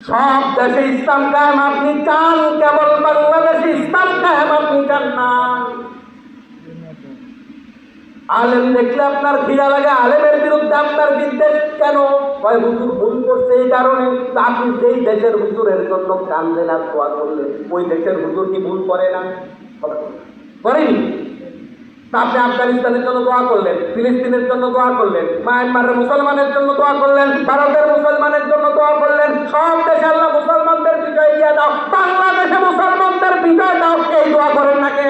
সব দেশে ইসলাম কায়েম আপনি চান, কেবল বাংলাদেশে ইসলাম কায়েম আপনি চান না। আলেম দেখলে আপনার ঘৃণা লাগে, আলেমের বিরুদ্ধে আপনার বিদ্বেষ কেন? কয় হুজুর ভুল করছে এই কারণে। আপনি যেই দেশের হুজুরের জন্য কান্দেন আর দোয়া করলেন, ওই দেশের হুজুর কি ভুল করে না? করেনি? আপনি আফগানিস্তানের জন্য দোয়া করলেন, ফিলিস্তিনের জন্য দোয়া করলেন, মায়ানমারের মুসলমানের জন্য দোয়া করলেন, ভারতের মুসলমানের জন্য দোয়া করলেন। সব দেশে আল্লাহ মুসলমানদের বিজয় দিয়ে দাও, বাংলাদেশে মুসলমানদের বিজয় দাও, এই দোয়া করেন না কে?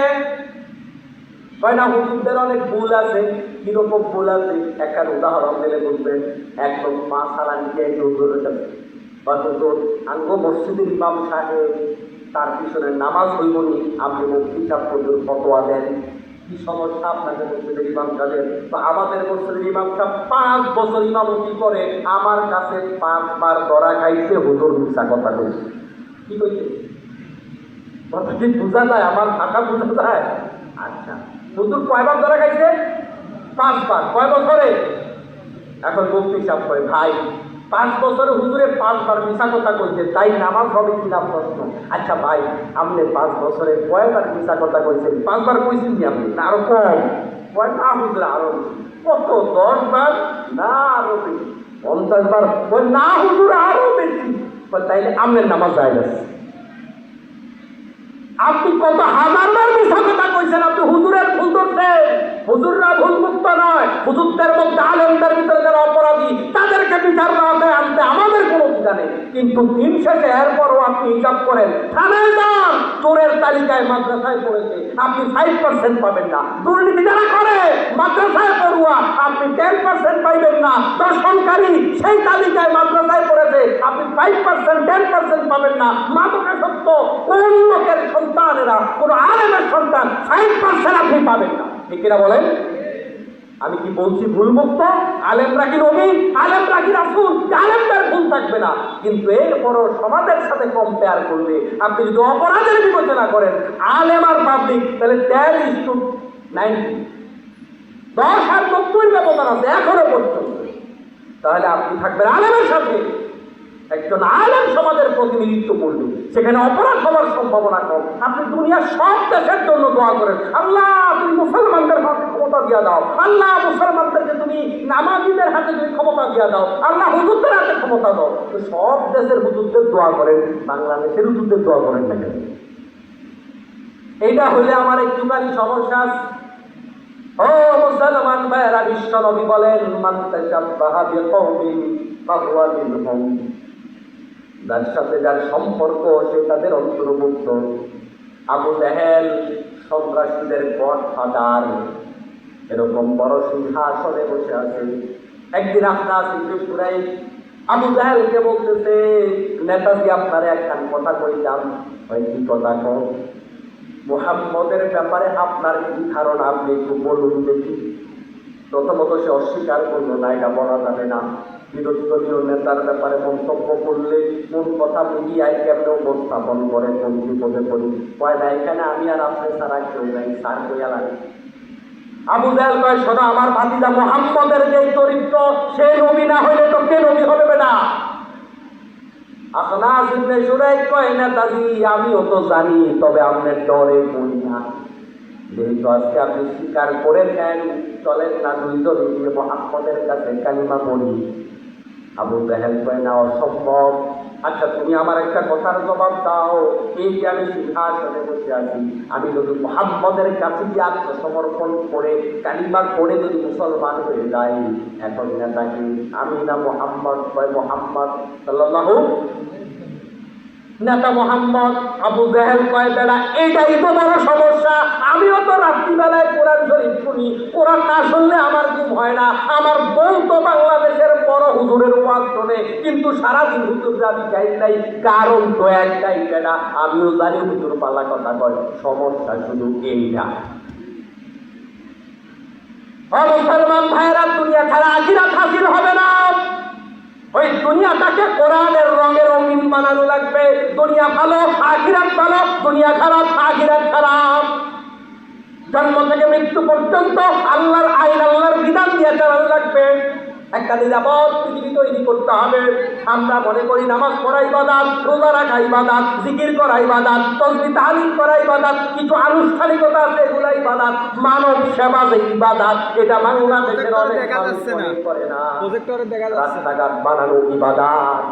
হয় না হুজুরদের অনেক ভুল আছে। কিরকম ভুল আছে? একটা উদাহরণ দিলে বুঝবেন। একদম মা সারা নিয়ে হুজুরের কাছে, হুজুর আঙ্গ মসজিদের ইমাম সাহেব, তার পিছনে নামাজ হইবনি, আপনি মুফতি সাহেব হুজুর ফতোয়া দেন। কি সমস্যা আপনাদের মসজিদের ইমাম সাহেবের? তো আমাদের মসজিদের ইমাম সাহেব 5 বছর ইমামতি করে আমার কাছে 5 বার ধরা খাইছে, হুজুর মিথ্যা কথা কইছে। কি কইছে? কথা কি বোঝা যায়? আমার ভাষা বোঝা যায়? আচ্ছা, হুজুর কয়বার ধরা খাইছে? 5 বার। কয় বছরে? এখন মুফতি সাহেব কয়, ভাই 5 বছরে হুজুরে 5 বার মিথ্যা কথা কইছে, তাই নামাজ হবে কিনা প্রশ্ন। আচ্ছা ভাই, আপনি 5 বছরে কয়বার মিথ্যা কথা কইছেন? 5 বার কইছেন কি আপনি? না আরো কম? কয় না হুজুর আরো কত? 10 বার? না আরো বেশি। 50 বার? কয় না হুজুর আরো বেশি। তাইলে আপনার নামাজ যায় না। আপনি কত হাজারবার মিথ্যা কথা কইছেন, আপনি হুজুরের ভুল ধরছেন। হুজুররা ভুল মুক্ত নয়, হুজুরদের মধ্যে আলেমদের ভিতরে যারা অপরাধী তাদেরকে বিচার দেওয়াতে আনতে আমাদের কোনো চিন্তা নেই। কিন্তু দিন শেষে এরপরও আপনি হিসাব করেন, থানায় যান, চোরের তালিকায় মাদ্রাসায় পড়েছে, আপনি 5% পাবেন না। দুর্নীতি যারা করে মাদ্রাসায় পড়ুয়া, আপনি 10% পাইবেন না। দর্শনকারী সেই তালিকায় মাদ্রাসায় পড়েছে, আপনি 5%, 10% পাবেন না। মাদকাসক্ত কোন লোকের সন্তানেরা, কোন আলেমের সন্তান 5% আপনি পাবেন না। ঠিক কিনা বলেন? আমি কি বলছি ভুল মুক্ত? আলেমরা কি নবী? আলেমরা কি রাসূল? আলেমদের ভুল থাকবে না, কিন্তু এরপরও সমাজের সাথে কম্পেয়ার করলে আপনি যদি অপরাধের বিবেচনা করেন আলেম আর পাবলিক, তাহলে 10:90, 10 আর 90 ব্যবধান আছে এখনো পর্যন্ত। তাহলে আপনি থাকবেন আলেমের সাথে, একজন আলেম সমাজের প্রতিনিধিত্ব করবে, সেখানে অপরাধ হওয়ার সম্ভাবনা কম। আপনি দুনিয়ার সব দেশের জন্য দোয়া করেন, আল্লাহ তুমি মুসলমানদের হাতে ক্ষমতা দিয়ে দাও, আল্লাহ মুসলমানদেরকে তুমি নামাজীদের হাতে তুমি ক্ষমতা দিয়ে দাও, আল্লাহ হুজুরদের হাতে ক্ষমতা দাও। তো সব দেশের হুজুরদের দোয়া করেন, বাংলাদেশের হুজুরদের দোয়া করেন না কেন? এইটা হলে আমার একটুখানি সমস্যা আছে। ও মুসলমান ভাইয়েরা, বিশ্ব নবী বলেন, মান তাশাব্বাহা বিকওমিন ফাহুয়া মিনহুম। যার সাথে যার সম্পর্ক সে তাদের অন্তর্ভুক্ত। আবু জাহেল সন্ত্রাসীদের গডফাদার, এরকম বড় সিংহাসনে বসে আছে। একদিন আখনাস ইবনে কুরাইশ আবু জাহেলকে বলতেছে, নেতাজি আপনারে একখান কথা কইতাম। কি কথা কও? মুহাম্মদের ব্যাপারে আপনার কি ধারণা, আপনি একটু বলুন দেখি। প্রথমত সে অস্বীকার করলো, না এটা বলা যাবে না। বিরোধী দলীয় নেতার ব্যাপারে মন্তব্য করলে কোন কথা মিডিয়ায় কেমন উপস্থাপন করে, কোন বিপদে পড়ি। কয় না, এখানে আমি আর আপনি ছাড়া কেউ নাই, স্যার কইয়া লাগে। আবু জাহেল কয়, শোনো, আমার ভাতিজা মুহাম্মদের যে চরিত্র, সে নবী না হইলে তো কে নবী হবে বেটা? আখনাস ইবনে শুরাইক কয়, নেতাজি আমিও তো জানি, তবে আপনার ডরে বলি না। যেহেতু আজকে আপনি স্বীকার করে নেন, চলেন না দুইজন গিয়ে মুহাম্মদের কাছে কালিমা পড়ি। আবু জাহেল কয়, না, অসম্ভব। আচ্ছা তুমি আমার একটা কথার জবাব দাও, এই যে আমি সিংহাসনে বসে আছি, আমি যদি মুহাম্মদের কাছে গিয়ে আত্মসমর্পণ করে কালিমা পড়ে যদি মুসলমান হয়ে যাই, এখন নেতাকে আমি না মুহাম্মদ? কয় মুহাম্মদ সাল্লাল্লাহু। নেতা মোহাম্মদ। আবু জাহেল কয়, বেড়া এইটাই তো বড় সমস্যা। আমিও তো রাত্রিবেলায় কোরআন শরীফ শুনি, কোরআন না শুনলে আমার ঘুম হয় না। আমার বউ তো বাংলাদেশের বড় হুজুরের ওয়াজ শোনে, কিন্তু সারাদিন হুজুর আমি গাই নাই। কারণ তো একটাই, বেড়া আমিও জানি হুজুর পাল্লা কথা কয়। সমস্যা শুধু এইটা। মুসলমান ভাইয়েরা, দুনিয়া ছাড়া আখিরাত হাসিল হবে না। ওই দুনিয়াটাকে কোরআনের রঙে রঙিন বানানো লাগবে। দুনিয়া ভালো, আখিরাত ভালো, দুনিয়া খারাপ, আখিরাত খারাপ। জন্ম থেকে মৃত্যু পর্যন্ত আল্লাহর আইন, আল্লাহর বিধান দিয়ে চালানো লাগবে। একটা নিরাপদ পৃথিবী তৈরি করতে হবে। আমরা মনে করি নামাজ পড়া ইবাদত, রোজা রাখা ইবাদত, জিকির করা ইবাদত, তাসবিহ তাহলিল করা ইবাদত, কিছু আনুষ্ঠানিকতা আছে এগুলো ইবাদত। মানব সেবা যে ইবাদত, এটা বাংলাদেশের অনেক মানুষ মনে করে না। রাস্তাঘাট বানানো ইবাদত,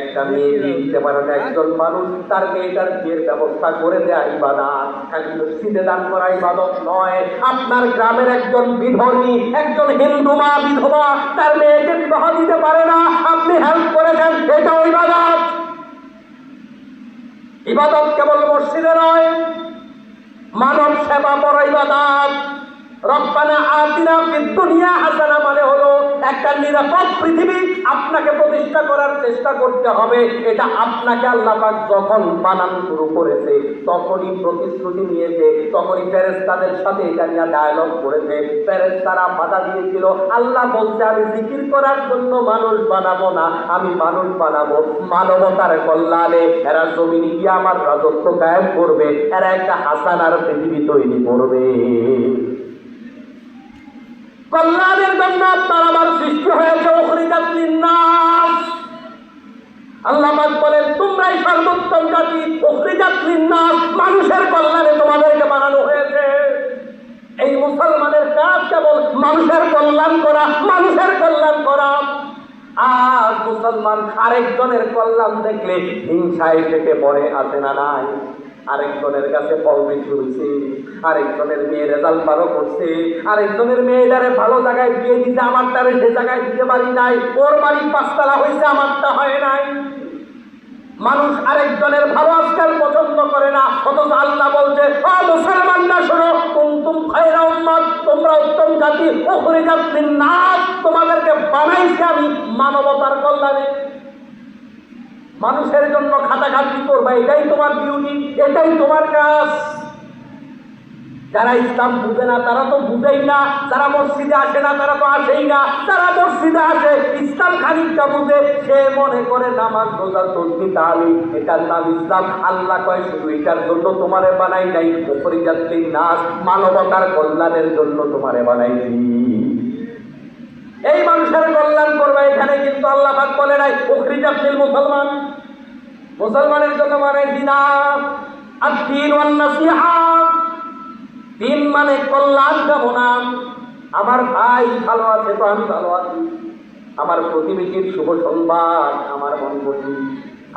একটা মেয়ে বিয়ে দিতে পারে না একজন মানুষ, তার মেয়েটার বিয়ের ব্যবস্থা করে দেয়া ইবাদত। খালি মসজিদে দান করা ইবাদত নয়। আপনার গ্রামের একজন বিধর্মী, একজন হিন্দু মা বিধবা, তার মেয়েকে বিবাহ দিতে পারে না, আপনি হেল্প করেছেন, এটাও ইবাদত। ইবাদত কেবল মসজিদে নয়, মানব সেবা করা ইবাদত। রব্বানা আতিনা ফিদ দুনিয়া হাসানা মানে হলো একটা নিরাপদ পৃথিবী আপনাকে প্রতিষ্ঠা করার চেষ্টা করতে হবে। এটা আপনাকে আল্লাহ পাক যখন বানানো শুরু করেছে তখনই প্রতিশ্রুতি নিয়েছে, তখনই ফেরেশতাদের সাথে এটা নিয়ে ডায়ালগ করেছে। ফেরেশতারা বাধা দিয়েছিল, আল্লাহ বলছে আমি জিকির করার জন্য মানুষ বানাবো না, আমি মানুষ বানাবো মানবতার কল্যাণে। এরা জমিনে গিয়ে আমার রাজত্ব কায়েম করবে, এরা একটা হাসানার পৃথিবী তৈরি করবে। কল্যাণের জন্য আপনার আমার সৃষ্টি হয়েছে। উখরিজাত লিন্নাস, আল্লাহ পাক বলেন তোমরাই সর্বোত্তম জাতি। উখরিজাত লিন্নাস, মানুষের কল্যাণে তোমাদেরকে বানানো হয়েছে। এই মুসলমানের কাজ কেবল মানুষের কল্যাণ করা, মানুষের কল্যাণ করা। আজ মুসলমান আরেকজনের কল্যাণ দেখলে হিংসায় ফেটে পড়ে, আছে না নাই? আরেকজনের কাছে ফল বেশি হয়েছে, আরেকজনের মেয়ে রেজাল্ট ভালো করছে, আরেকজনের মেয়েটারে ভালো জায়গায় বিয়ে দিতে, আমারটারে সে জায়গায় দিতে পারি নাই, ওর বাড়ি পাঁচতলা হয়েছে আমারটা হয় নাই। মানুষ আরেকজনের ভালো আজকাল পছন্দ করে না, অথচ আল্লাহ বলছে ও মুসলমানরা শোনো, কুনতুম খায়রা উম্মাত, তোমরা উত্তম জাতি। উখরিজাত লিন্নাস, তোমাদেরকে বানাইছি আমি মানবতার কল্যাণে। মানুষের জন্য খাটাখাটি করবা, এটাই তোমার ডিউটি, এটাই তোমার কাজ। যারা ইসলাম বুঝে না তারা তো বুঝেই না, যারা মসজিদে আসে না তারা তো আসেই না, যারা মসজিদে আসে ইসলাম খানিকটা বুঝে, সে মনে করে নামাজ রোজা তাসবিহ তাহলিল এটার নাম ইসলাম। আল্লাহ কয় শুধু এটার জন্য তোমারে বানাই নাই, উখরিজাত লিন্নাস, মানবতার কল্যাণের জন্য তোমারে বানাইছি। এই মানুষের কল্যাণ করবে, এখানে কিন্তু আল্লাহ পাক বলে নাই উখরিজাত লিল মুসলমান, মুসলমানের জন্য বানাইছি না। আদ-দীন ওয়ান নাসিহা, দিন মানে কল্যাণ কামনা। আমার ভাই ভালো আছে তো আমি ভালো আছি, আমার প্রতিবেশীর শুভ সংবাদ আমার মন খুশি,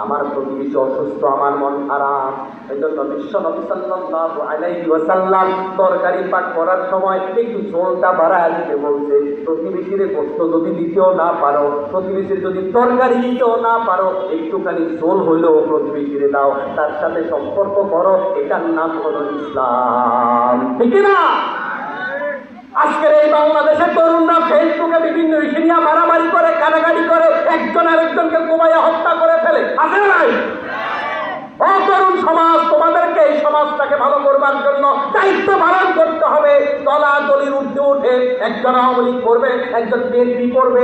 আমার প্রতিবেশী অসুস্থ আমার মন খারাপ। এই জন্য বিশ্ব নবী সাল্লাল্লাহু আলাইহি ওয়াসাল্লাম তরকারি পাক করার সময় একটু ঝোলটা বাড়ায় দিতে বলছে। প্রতিবেশীর গোশত যদি দিতেও না পারো, প্রতিবেশীর যদি তরকারি দিতেও না পারো, একটুখানি ঝোল হইলেও প্রতিবেশীরে দাও, তার সাথে সম্পর্ক করো, এটার নাম হলো ইসলাম, ঠিক না? আজকের এই বাংলাদেশের তরুণরা ফেসবুকে বিভিন্ন ইস্যু নিয়ে মারামারি করে, কাটাকাটি করে, একজন আরেকজনকে কুমাইয়া হত্যা করে ফেলে, আছে না নাই? ও তরুণ সমাজ, তোমাদেরকে এই সমাজটাকে ভালো করবার জন্য দায়িত্ব পালন করতে হবে। দলাদলির ঊর্ধ্বে উঠে একজন আওয়ামী লীগ করবে, একজন বিএনপি করবে,